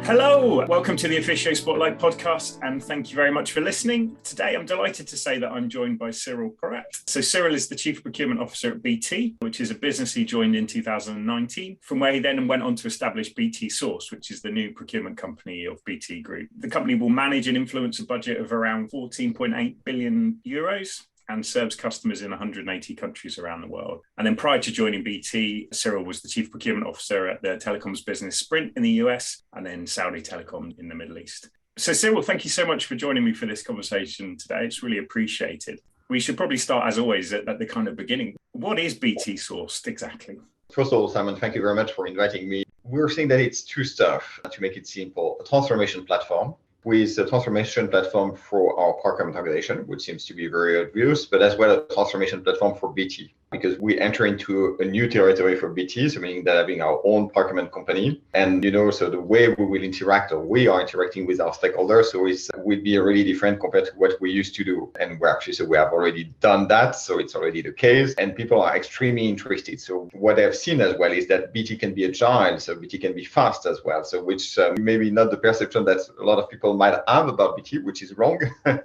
Hello, welcome to the Officio Spotlight podcast, and thank you very much for listening. Today, I'm delighted to say that I'm joined by Cyril Pourrat. So Cyril is the Chief Procurement Officer at BT, which is a business he joined in 2019, from where he then went on to establish BT Source, which is the new procurement company of BT Group. The company will manage and influence a budget of around 14.8 billion euros. And serves customers in 180 countries around the world. And then prior to joining BT, Cyril was the Chief Procurement Officer at the telecoms business Sprint in the US, and then Saudi Telecom in the Middle East. So Cyril, thank you so much for joining me for this conversation today. It's really appreciated. We should probably start, as always, at the kind of beginning. What is BT Sourced exactly? First of all, Simon, thank you very much for inviting me. We're saying that it's two stuff to make it simple. A transformation platform, with a transformation platform for our procurement organization, which seems to be very obvious, but as well a transformation platform for BT, because we enter into a new territory for BT, so meaning that having our own procurement company. And, so the way we will interact, or we are interacting with our stakeholders, so it will be really different compared to what we used to do. And we have already done that, so it's already the case, and people are extremely interested. So what I've seen as well is that BT can be agile, so BT can be fast as well, so which maybe not the perception that a lot of people might have about BT, which is wrong. And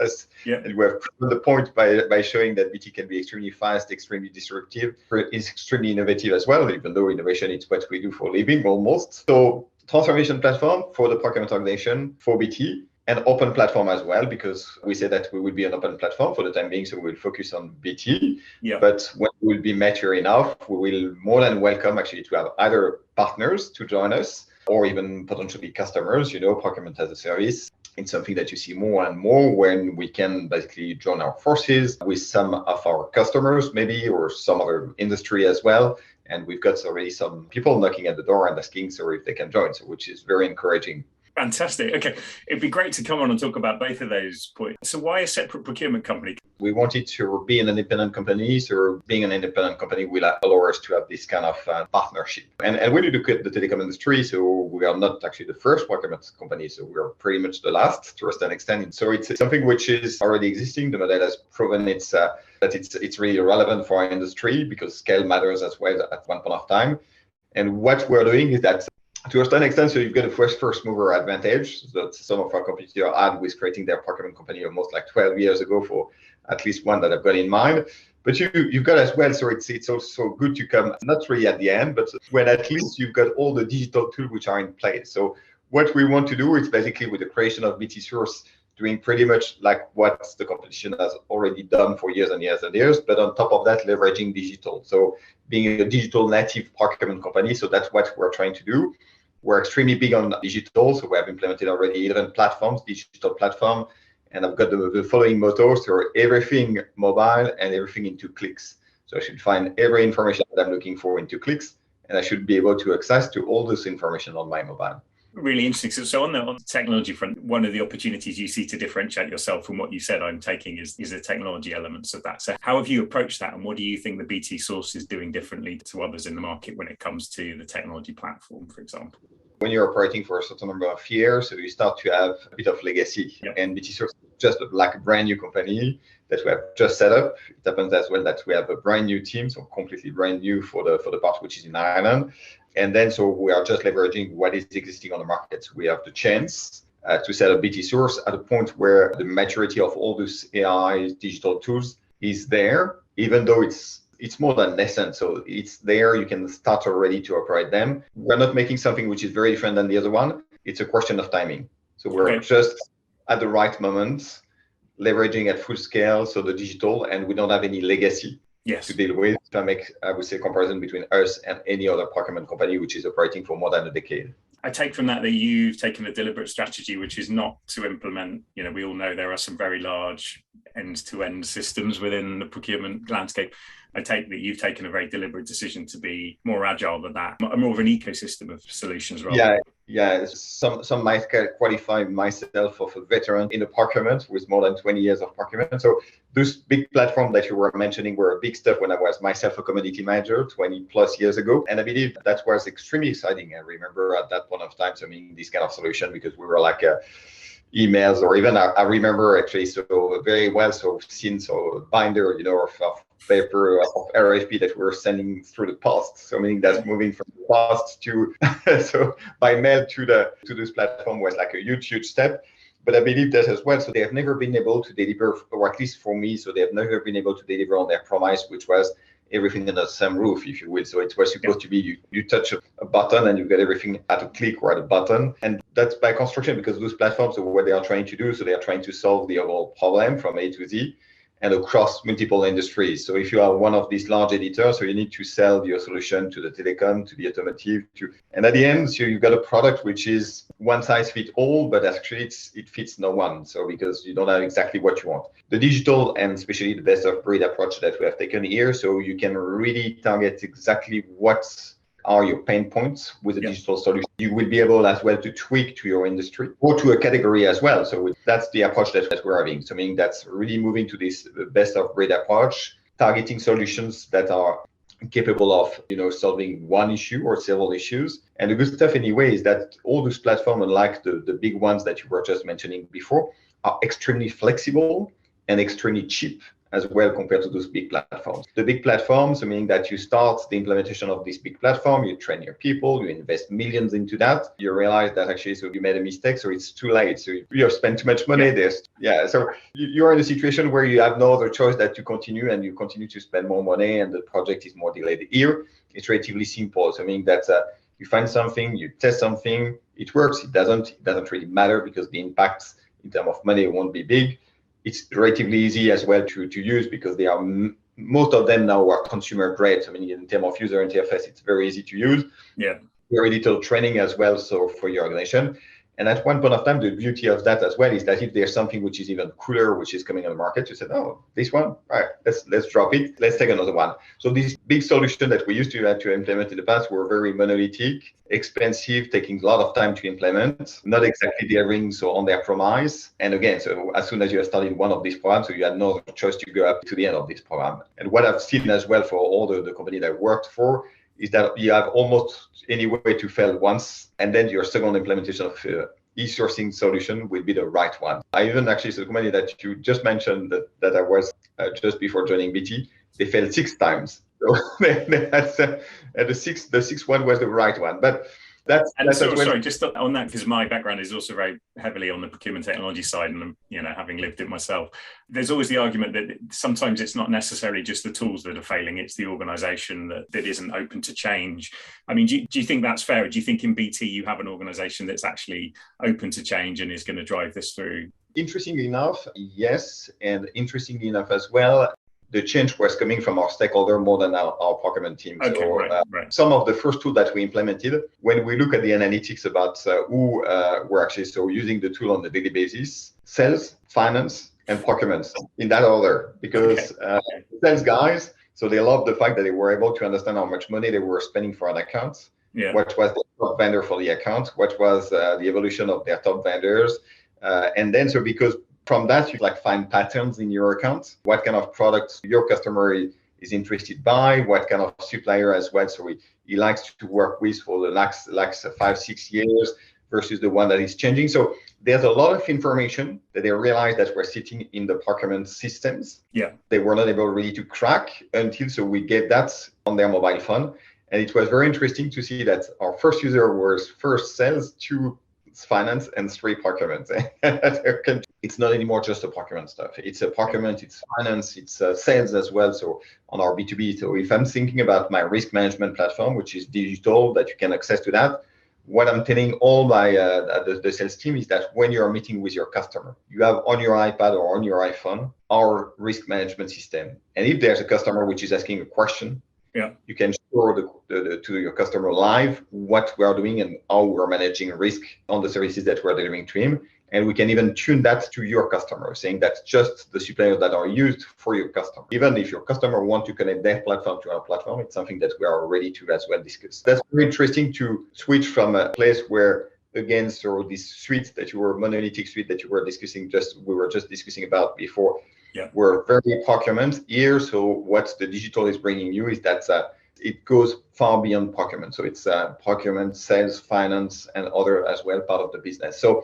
we have proven the point by showing that BT can be extremely fast, extremely disruptive, is extremely innovative as well, even though innovation is what we do for a living almost. So transformation platform for the procurement organization for BT, and open platform as well, because we say that we will be an open platform for the time being, so we will focus on BT. But when we will be mature enough, we will more than welcome actually to have either partners to join us or even potentially customers, procurement as a service. It's something that you see more and more when we can basically join our forces with some of our customers maybe, or some other industry as well. And we've got already some people knocking at the door and asking if they can join, which is very encouraging. Fantastic. Okay. It'd be great to come on and talk about both of those points. So why a separate procurement company? We wanted to be an independent company. So being an independent company will allow us to have this kind of partnership. And when you look at the telecom industry, so we are not actually the first procurement company. So we are pretty much the last to a certain extent. So it's something which is already existing. The model has proven that it's really relevant for our industry because scale matters as well at one point of time. And what we're doing is that to a certain extent, so you've got a first mover advantage that some of our competitors had with creating their procurement company almost like 12 years ago, for at least one that I've got in mind. But you've got as well, so it's also good to come, not really at the end, but when at least you've got all the digital tools which are in place. So what we want to do is basically with the creation of BT Source, doing pretty much like what the competition has already done for years and years and years, but on top of that, leveraging digital. So being a digital native procurement company, so that's what we're trying to do. We're extremely big on digital, so we have implemented already 11 platforms, digital platform, and I've got the following motto, so everything mobile and everything into clicks. So I should find every information that I'm looking for into clicks, and I should be able to access to all this information on my mobile. Really interesting. So on the technology front, one of the opportunities you see to differentiate yourself from what you said I'm taking is the technology elements of that. So how have you approached that, and what do you think the BT Source is doing differently to others in the market when it comes to the technology platform, for example? When you're operating for a certain number of years, so you start to have a bit of legacy. And BT Source is just like a brand new company that we have just set up. It happens as well that we have a brand new team, so completely brand new for the part which is in Ireland. And then so we are just leveraging what is existing on the market. We have the chance to set up BT Source at a point where the maturity of all these AI digital tools is there, even though it's more than nascent. So it's there, you can start already to operate them. We're not making something which is very different than the other one. It's a question of timing. So we're just at the right moment, leveraging at full scale, so the digital, and we don't have any legacy to deal with. To make, I would say, comparison between us and any other procurement company which is operating for more than a decade. I take from that you've taken a deliberate strategy, which is not to implement, we all know there are some very large end-to-end systems within the procurement landscape. I take that you've taken a very deliberate decision to be more agile than that, more of an ecosystem of solutions rather. Yeah. Some might qualify myself of a veteran in the procurement with more than 20 years of procurement. So those big platforms that you were mentioning were big stuff when I was myself a commodity manager 20 plus years ago. And I believe that was extremely exciting. I remember at that point of time, this kind of solution, because we were like emails, or even I remember actually so very well, so since so binder, of paper of RFP that we were sending through the post. So meaning that's moving from the post to so by mail to this platform was like a huge step. But I believe that as well. So they have never been able to deliver, or at least for me, so they have never been able to deliver on their promise, which was everything under the same roof, if you will. So it was supposed to be you touch a button and you get everything at a click or at a button. And that's by construction, because those platforms are what they are trying to do. So they are trying to solve the overall problem from A to Z and across multiple industries. So if you are one of these large editors, so you need to sell your solution to the telecom, to the automotive, and at the end, so you've got a product which is one size fits all, but actually it fits no one. So because you don't have exactly what you want. The digital and especially the best of breed approach that we have taken here, so you can really target exactly what are your pain points with a digital solution. You will be able as well to tweak to your industry or to a category as well. So that's the approach that we're having. So I mean, that's really moving to this best of breed approach, targeting solutions that are capable of, solving one issue or several issues. And the good stuff anyway is that all those platforms, unlike the big ones that you were just mentioning before, are extremely flexible and extremely cheap as well compared to those big platforms. The big platforms, meaning that you start the implementation of this big platform, you train your people, you invest millions into that, you realize that actually so you made a mistake, so it's too late. So you have spent too much money. So you're in a situation where you have no other choice than to continue, and you continue to spend more money and the project is more delayed. Here, it's relatively simple. So I mean that you find something, you test something, it works, it doesn't really matter because the impact in terms of money won't be big. It's relatively easy as well to use because they are most of them now are consumer grade. I mean, in terms of user interface, it's very easy to use. Very little training as well, so for your organization. And at one point of time, the beauty of that as well is that if there's something which is even cooler, which is coming on the market, you said, oh, this one, all right, let's drop it. Let's take another one. So these big solutions that we used to have to implement in the past were very monolithic, expensive, taking a lot of time to implement, not exactly delivering so on their promise. And again, so as soon as you have started one of these programs, so you had no choice to go up to the end of this program. And what I've seen as well for all the company that I worked for is that you have almost any way to fail once, and then your second implementation of e-sourcing solution will be the right one. I even actually, so the company that you just mentioned that I was just before joining BT, they failed 6 times. So the sixth one was the right one. But that's sorry, just on that, because my background is also very heavily on the procurement technology side, and having lived it myself, there's always the argument that sometimes it's not necessarily just the tools that are failing, it's the organization that isn't open to change. I mean, do you think that's fair? Do you think in BT you have an organization that's actually open to change and is going to drive this through? Interestingly enough, yes, and interestingly enough as well, the change was coming from our stakeholder more than our procurement team. Okay, so right. Some of the first tools that we implemented, when we look at the analytics about who were actually so using the tool on a daily basis, sales, finance, and procurement in that order, because sales guys, so they loved the fact that they were able to understand how much money they were spending for an account, what was the top vendor for the account, what was the evolution of their top vendors, and then so because from that, you find patterns in your account, what kind of products your customer is interested by, what kind of supplier as well. So he likes to work with for the last 5-6 years versus the one that is changing. So there's a lot of information that they realize that we're sitting in the procurement systems. They were not able really to crack until so we gave that on their mobile phone. And it was very interesting to see that our first user was first sales, 2 finance, and 3 procurement. It's not anymore just a procurement stuff. It's a procurement, it's finance, it's sales as well. So on our B2B, so if I'm thinking about my risk management platform, which is digital, that you can access to that, what I'm telling all my the sales team is that when you're meeting with your customer, you have on your iPad or on your iPhone our risk management system. And if there's a customer which is asking a question, you can show to your customer live what we are doing and how we're managing risk on the services that we're delivering to him. And we can even tune that to your customer, saying that's just the suppliers that are used for your customer. Even if your customer want to connect their platform to our platform, it's something that we are ready to as well discuss. That's very interesting to switch from a place where, again, so this suite that you were monolithic suite that you were discussing, we were just discussing about before, we're very procurement here. So what the digital is bringing you is that it goes far beyond procurement. So it's procurement, sales, finance, and other as well part of the business. So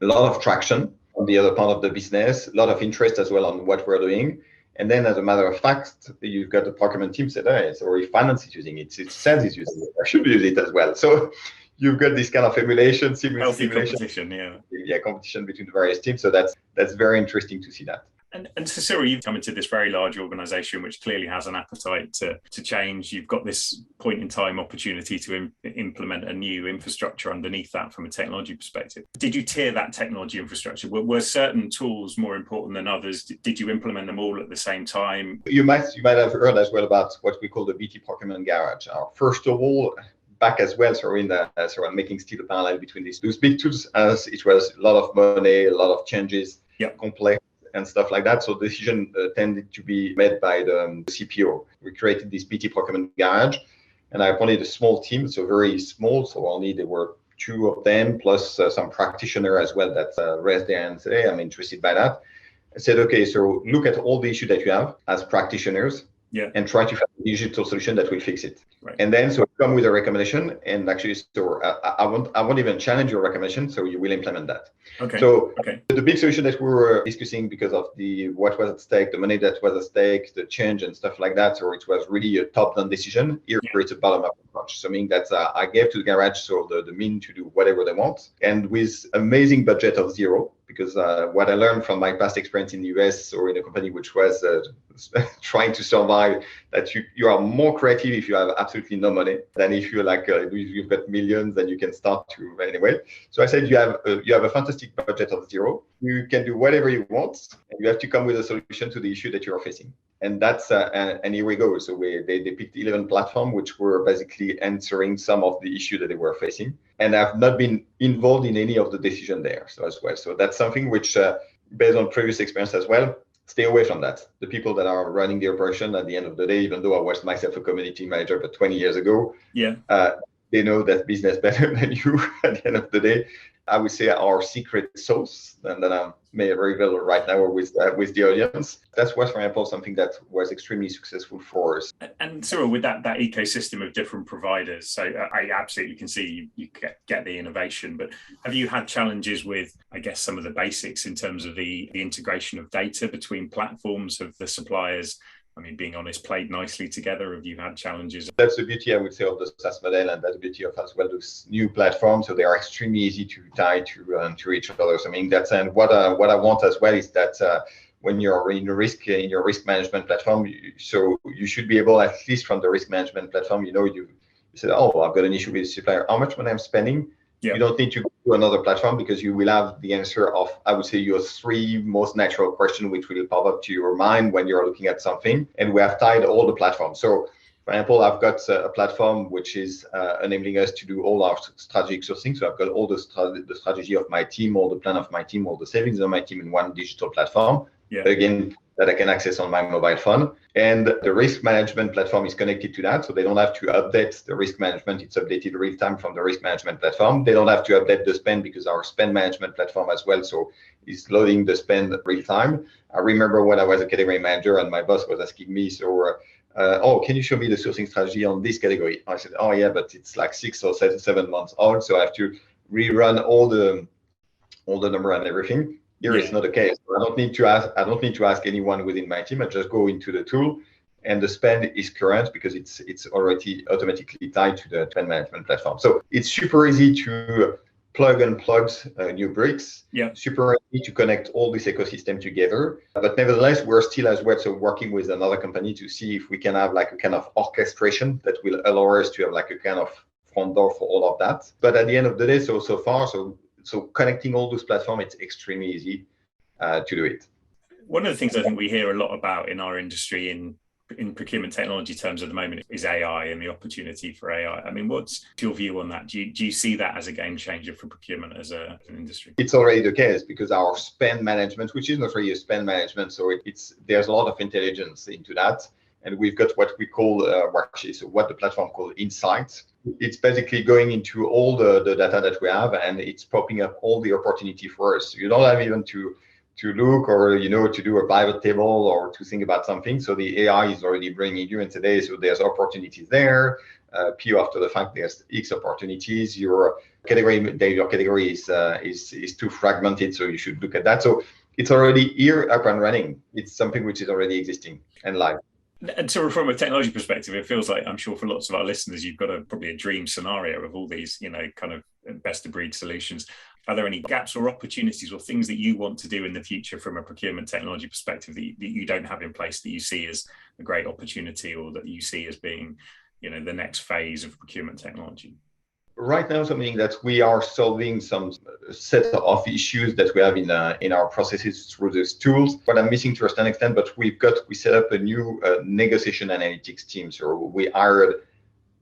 a lot of traction on the other part of the business, a lot of interest as well on what we're doing. And then, as a matter of fact, you've got the procurement team said, hey, so if finance is using it, sales is using it, I should use it as well. So you've got this kind of emulation, healthy simulation, competition, competition between the various teams. So that's very interesting to see that. And so, Cyril, you've come into this very large organization which clearly has an appetite to change. You've got this point in time opportunity to implement a new infrastructure underneath that from a technology perspective. Did you tier that technology infrastructure? Were certain tools more important than others? Did you implement them all at the same time? You might have heard as well about what we call the BT Procurement Garage. First of all, back as well, so I'm making still a parallel between those big tools, as it was a lot of money, a lot of changes, complex and stuff like that. So the decision tended to be made by the CPO. We created this BT Procurement Garage, and I appointed a small team, so very small. So there were 2 of them, plus some practitioner as well that raised their hand and said, hey, I'm interested by that. I said, okay, so look at all the issues that you have as practitioners and try to find a digital solution that will fix it. Right. And then so come with a recommendation, and actually, so I won't even challenge your recommendation, so you will implement that. Okay. So the big solution that we were discussing because of what was at stake, the money that was at stake, the change and stuff like that, so it was really a top-down decision. Here it's a bottom-up approach, so meaning that I gave to the garage so the mean to do whatever they want, and with amazing budget of zero. Because what I learned from my past experience in the US or in a company which was trying to survive, that you are more creative if you have absolutely no money than if you're you've got millions and you can start to anyway. So I said you have a fantastic budget of zero. You can do whatever you want, and you have to come with a solution to the issue that you're facing. And that's and here we go. So they picked 11 platforms which were basically answering some of the issue that they were facing. And I've not been involved in any of the decision there. So as well. So that's something which, based on previous experience as well, stay away from that. The people that are running the operation at the end of the day, even though I was myself a community manager, but 20 years ago, they know that business better than you at the end of the day. I would say our secret sauce, and that I may reveal right now with the audience. That's what, for example, something that was extremely successful for us. And Cyril, with that ecosystem of different providers, so I absolutely can see you get the innovation, but have you had challenges with, I guess, some of the basics in terms of the integration of data between platforms of the suppliers? I mean, being honest, played nicely together. Have you had challenges? That's the beauty, I would say, of the SaaS model, and that's the beauty of as well those new platforms. So they are extremely easy to tie to each other. So I mean, that's and what I want as well is that when you're in your risk management platform, so you should be able, at least from the risk management platform, you said, oh, I've got an issue with the supplier. How much money I'm spending? You don't need to go to another platform because you will have the answer of, I would say, your 3 most natural questions which will pop up to your mind when you're looking at something. And we have tied all the platforms. So, for example, I've got a platform which is enabling us to do all our strategic sourcing. So I've got all the strategy of my team, all the plan of my team, all the savings of my team in one digital platform. Again, that I can access on my mobile phone. And the risk management platform is connected to that. So they don't have to update the risk management. It's updated real time from the risk management platform. They don't have to update the spend because our spend management platform as well. So it's loading the spend real time. I remember when I was a category manager and my boss was asking me, can you show me the sourcing strategy on this category? I said, oh yeah, but it's like 6 or 7 months old. So I have to rerun all the number and everything. Here it's not the case. I don't need to ask anyone within my team. I just go into the tool, and the spend is current because it's already automatically tied to the spend management platform. So it's super easy to plug new bricks. Super easy to connect all this ecosystem together. But nevertheless, we're still as well working with another company to see if we can have like a kind of orchestration that will allow us to have like a kind of front door for all of that. But at the end of the day, so far. So connecting all those platforms, it's extremely easy to do it. One of the things I think we hear a lot about in our industry in procurement technology terms at the moment is AI and the opportunity for AI. I mean, what's your view on that? Do you see that as a game changer for procurement as an industry? It's already the case because our spend management, which is not really a spend management, so there's a lot of intelligence into that. And we've got what we call what the platform called insights. It's basically going into all the data that we have, and it's popping up all the opportunity for us. You don't have even to look or to do a pivot table or to think about something. So the AI is already bringing you in today. So there's opportunities there. PO after the fact, there's X opportunities. Your your category is too fragmented, so you should look at that. So it's already here, up and running. It's something which is already existing and live. And so from a technology perspective, it feels like, I'm sure for lots of our listeners, you've got probably a dream scenario of all these, kind of best of breed solutions. Are there any gaps or opportunities or things that you want to do in the future from a procurement technology perspective that you don't have in place, that you see as a great opportunity, or that you see as being, the next phase of procurement technology? Right now, something that we are solving some set of issues that we have in our processes through these tools. What I'm missing to a certain extent, but we set up a new negotiation analytics team. So we hired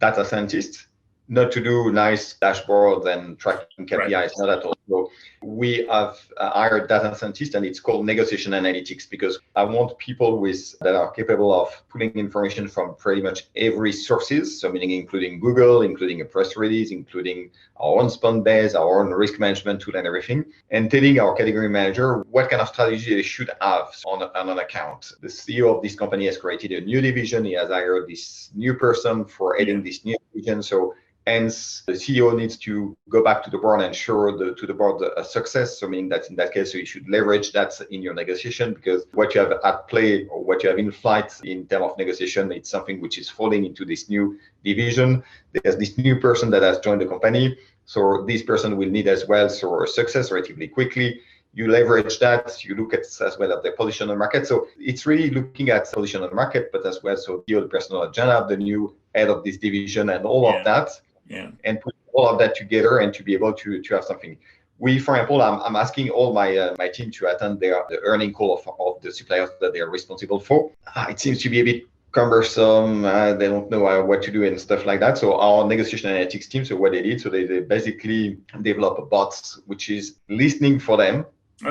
data scientists, not to do nice dashboards and tracking KPIs, right. Not at all. So we have hired data scientists, and it's called negotiation analytics, because I want people that are capable of pulling information from pretty much every sources. So meaning including Google, including a press release, including our own spend base, our own risk management tool and everything, and telling our category manager what kind of strategy they should have on an account. The CEO of this company has created a new division. He has hired this new person for heading this new division. So hence, the CEO needs to go back to the board and show to the board a success. So meaning that in that case, so you should leverage that in your negotiation, because what you have at play or what you have in flight in terms of negotiation, it's something which is falling into this new division. There's this new person that has joined the company. So this person will need as well a success relatively quickly. You leverage that, you look at as well at the position on the market. So it's really looking at position on the market, but as well, so the personal agenda, the new head of this division and all of that. Yeah. And put all of that together and to be able to have something. We, for example, I'm asking all my team to attend the earning call of the suppliers that they are responsible for. It seems to be a bit cumbersome. They don't know what to do and stuff like that. So our negotiation analytics team, so what they did, so they basically develop a bot which is listening for them,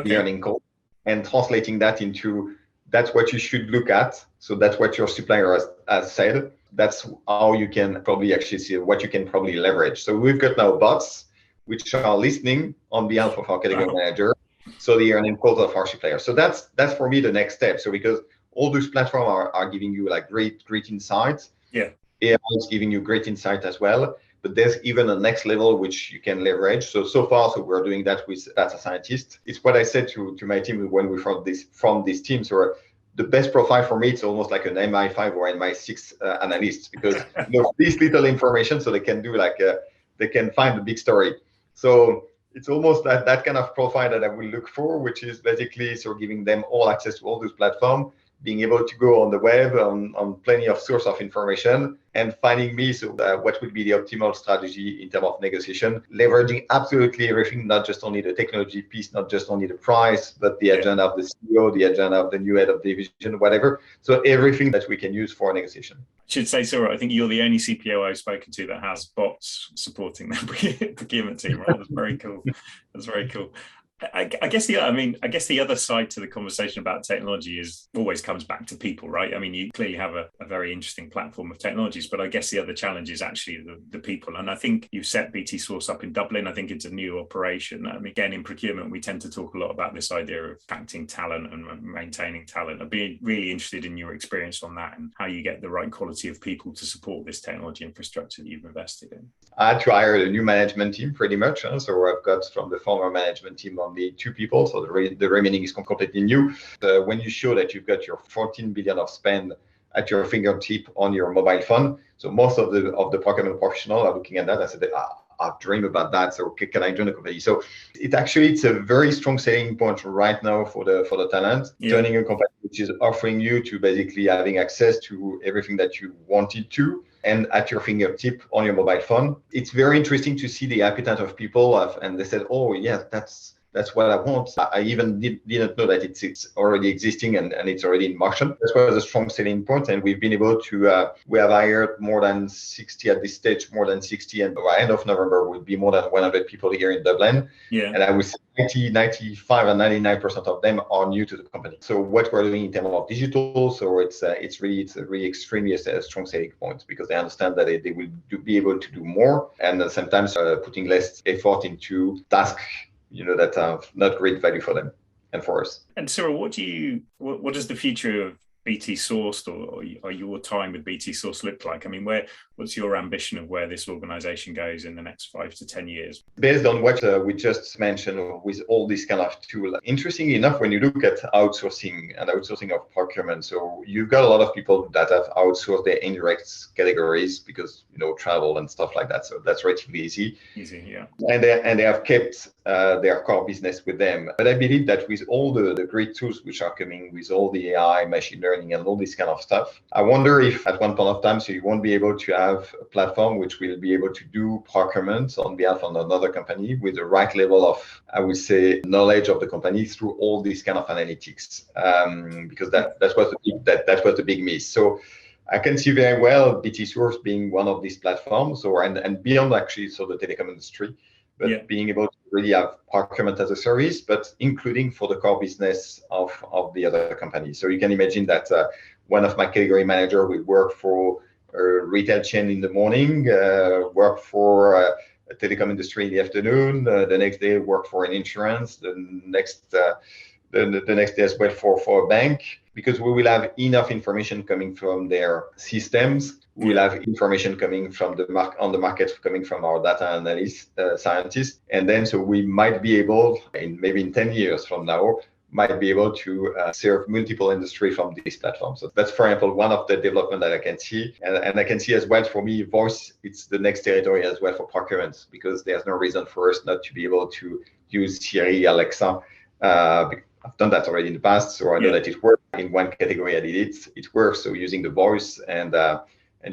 the earning call, and translating that into that's what you should look at. So that's what your supplier has said. That's how you can probably actually see what you can probably leverage. So we've got now bots which are listening on behalf of our category manager, so the earning calls of our suppliers. So that's for me the next step. So because all those platforms are giving you like great insights. Yeah. AI is giving you great insight as well. But there's even a next level which you can leverage. So far, we're doing that with data scientists. It's what I said to my team when we from this team. So the best profile for me, it's almost like an MI5 or MI6 analyst, because this little information, so they can do they can find the big story. So it's almost that kind of profile that I will look for, which is basically giving them all access to all those platforms, being able to go on the web on plenty of source of information and finding me what would be the optimal strategy in terms of negotiation, leveraging absolutely everything, not just only the technology piece, not just only the price, but the agenda of the CEO, the agenda of the new head of division, whatever. So everything that we can use for negotiation. I should say, Cyril, I think you're the only CPO I've spoken to that has bots supporting their procurement team, right? That's very cool. That's very cool. I guess the other side to the conversation about technology always comes back to people, right? I mean, you clearly have a very interesting platform of technologies, but I guess the other challenge is actually the people. And I think you've set BT Source up in Dublin. I think it's a new operation. I mean, again, in procurement, we tend to talk a lot about this idea of attracting talent and maintaining talent. I'd be really interested in your experience on that and how you get the right quality of people to support this technology infrastructure that you've invested in. I had to hire a new management team pretty much. So I've got from the former management team only 2 people. So the remaining is completely new. When you show that you've got your 14 billion of spend at your fingertip on your mobile phone, so most of the procurement professionals are looking at that. I said, I dream about that. So can I join the company? So it's a very strong selling point right now for the talent. Yeah. Joining a company which is offering you to basically having access to everything that you wanted to, and at your fingertip on your mobile phone. It's very interesting to see the appetite of people, and they said, oh yeah, that's what I want. I even didn't know that it's already existing and it's already in motion. That was a strong selling point, and we've been able to, we have hired more than 60 at this stage, more than 60, and by end of November will be more than 100 people here in Dublin. Yeah. And I would say 95 and 99% of them are new to the company. So what we're doing in terms of digital, so it's really extremely a strong selling point, because they understand that they will be able to do more, and sometimes putting less effort into tasks that have not great value for them and for us. And Cyril, what does the future of BT sourced or your time with BT source looked like? I mean, what's your ambition of where this organization goes in the next 5 to 10 years? Based on what we just mentioned with all these kind of tools, interestingly enough, when you look at outsourcing of procurement, so you've got a lot of people that have outsourced their indirect categories because, travel and stuff like that. So that's relatively easy. Easy, yeah. And they have kept their core business with them. But I believe that with all the great tools which are coming, with all the AI, machine learning, and all this kind of stuff, I wonder if at one point of time, so you won't be able to have a platform which will be able to do procurement on behalf of another company with the right level of, I would say, knowledge of the company through all these kind of analytics, because that was the big miss. So I can see very well BT Source being one of these platforms, and beyond actually, so the telecom industry, but being able to really have procurement as a service, but including for the core business of the other company. So you can imagine that one of my category manager will work for a retail chain in the morning, work for a telecom industry in the afternoon, the next day work for an insurance, the next day as well for a bank, because we will have enough information coming from their systems. We'll have information coming from on the market, coming from our data analysts, scientists. And then so we might be able, maybe in 10 years from now, might be able to serve multiple industry from this platform. So that's, for example, one of the development that I can see. And I can see as well, for me, voice, it's the next territory as well for procurement, because there's no reason for us not to be able to use Siri, Alexa. I've done that already in the past, so I know that it works. In one category I did it works. So using the voice, and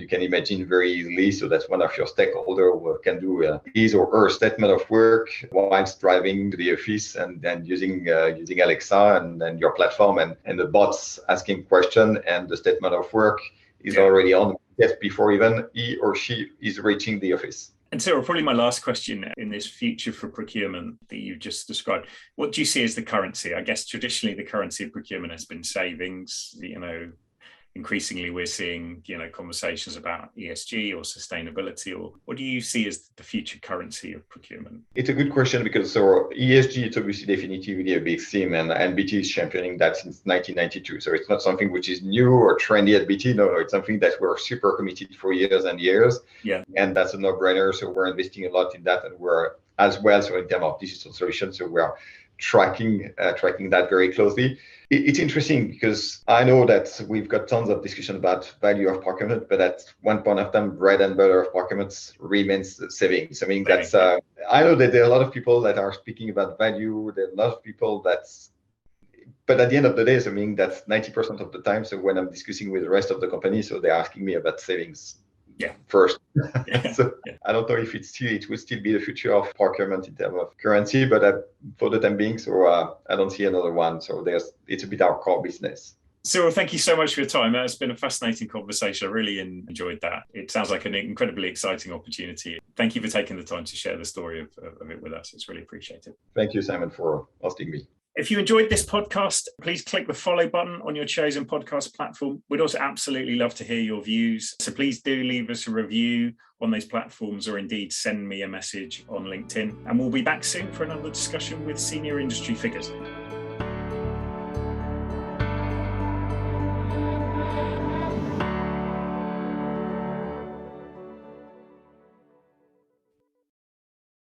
you can imagine very easily, so that's one of your stakeholders can do his or her statement of work whilst driving to the office, and then using Alexa and then your platform, and the bots asking question, and the statement of work is already on before even he or she is reaching the office. And Cyril, probably my last question in this future for procurement that you just described, what do you see as the currency? I guess traditionally the currency of procurement has been savings. Increasingly we're seeing, conversations about ESG or sustainability, or what do you see as the future currency of procurement? It's a good question, because so ESG is obviously definitively a big theme, and BT is championing that since 1992. So it's not something which is new or trendy at BT. No, it's something that we're super committed for years and years. Yeah. And that's a no-brainer. So we're investing a lot in that, and we're as well, so in terms of digital solutions, so we're tracking that very closely. It's interesting because I know that we've got tons of discussion about value of procurement, but at one point of time, bread and butter of procurement remains savings. I mean, that's I know that there are a lot of people that are speaking about value. There are a lot of people but at the end of the day, I mean, that's 90% of the time. So when I'm discussing with the rest of the company, so they're asking me about savings. First. So I don't know if it will still be the future of procurement in terms of currency, but for the time being, so I don't see another one. So it's a bit our core business. Cyril, thank you so much for your time. It's been a fascinating conversation. I really enjoyed that. It sounds like an incredibly exciting opportunity. Thank you for taking the time to share the story of it with us. It's really appreciated. Thank you, Simon, for hosting me. If you enjoyed this podcast, please click the follow button on your chosen podcast platform. We'd also absolutely love to hear your views. So please do leave us a review on those platforms, or indeed send me a message on LinkedIn. And we'll be back soon for another discussion with senior industry figures.